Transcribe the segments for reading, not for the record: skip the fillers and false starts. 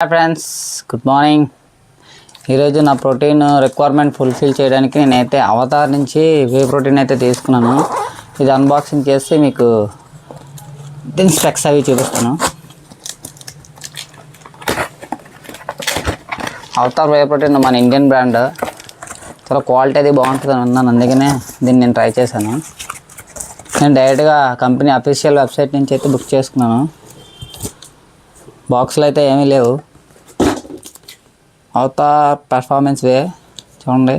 Hi friends, good morning. ఈరోజు నా protein requirement fulfil చేయడానికి నేనైతే అవతార్ నుంచి వే ప్రోటీన్ అయితే తీసుకున్నాను. ఇది అన్బాక్సింగ్ చేసి మీకు దీని స్పెక్స్ అవి చూపిస్తాను. అవతార్ వే ప్రోటీన్ మన ఇండియన్ బ్రాండ్, చాలా క్వాలిటీ అది బాగుంటుందని అన్నాను, అందుకనే దీన్ని నేను ట్రై చేశాను. నేను డైరెక్ట్గా కంపెనీ అఫీషియల్ వెబ్సైట్ నుంచి అయితే బుక్ చేసుకున్నాను. బాక్స్లో అయితే ఏమీ లేవు. అవతార్ పర్ఫార్మెన్స్ వే చూడండి.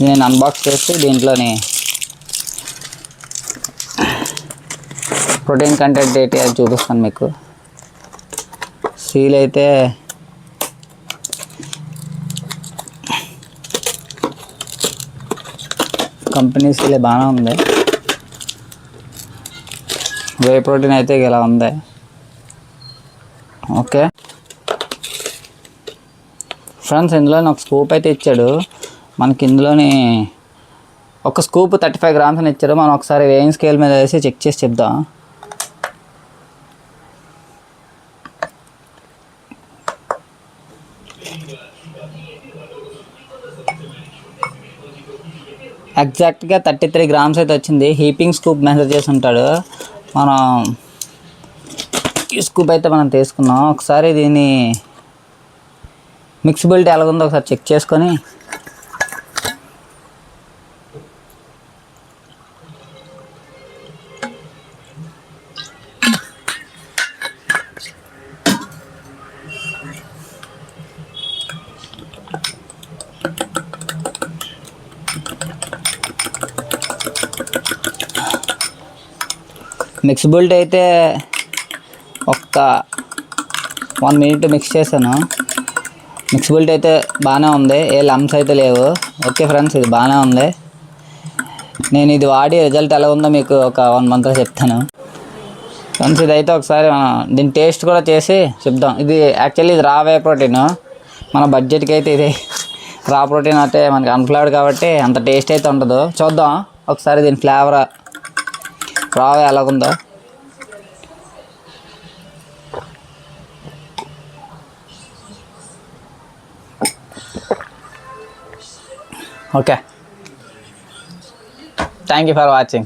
నేను అన్బాక్స్ చేసి దీంట్లోని ప్రోటీన్ కంటెంట్ ఏంటి అది చూపిస్తాను మీకు. సీల్ అయితే కంపెనీ సీలే బాగానే ఉంది. వే ప్రోటీన్ అయితే ఇలా ఉంది. ఓకే ఫ్రెండ్స్, ఇందులోని ఒక స్కూప్ అయితే ఇచ్చాడు మనకి. ఇందులోని ఒక స్కూప్ 35 grams అని ఇచ్చాడు. మనం ఒకసారి వేయింగ్ స్కేల్ మీద వేసి చెక్ చేసి చెప్దాం. ఎగ్జాక్ట్గా 33 grams అయితే వచ్చింది. హీపింగ్ స్కూప్ మెజర్ చేసి ఉంటాడు. మనం ఈ స్కూప్ అయితే మనం తీసుకున్నాం. ఒకసారి దీన్ని మిక్సిబిలిటీ ఎలాగుందో ఒకసారి చెక్ చేసుకొని మిక్సిబిలిటీ అయితే ఒక్క 1 minute మిక్స్ చేశాను. మిక్సిబిలిటీ అయితే బాగానే ఉంది, ఏ లమ్స్ అయితే లేవు. ఓకే ఫ్రెండ్స్, ఇది బాగానే ఉంది. నేను ఇది వాడి రిజల్ట్ ఎలా ఉందో మీకు ఒక 1 monthలో చెప్తాను. ఫ్రెండ్స్, ఇదైతే ఒకసారి దీని టేస్ట్ కూడా చేసి చెప్దాం. ఇది యాక్చువల్లీ ఇది రా వే ప్రోటీన్. మన బడ్జెట్కి అయితే ఇది రా ప్రోటీన్ అంటే మనకి అన్ఫ్లవర్డ్ కాబట్టి అంత టేస్ట్ అయితే ఉండదు. చూద్దాం ఒకసారి దీని ఫ్లేవర్ రా వే ఎలాగుందో. Okay. Thank you for watching.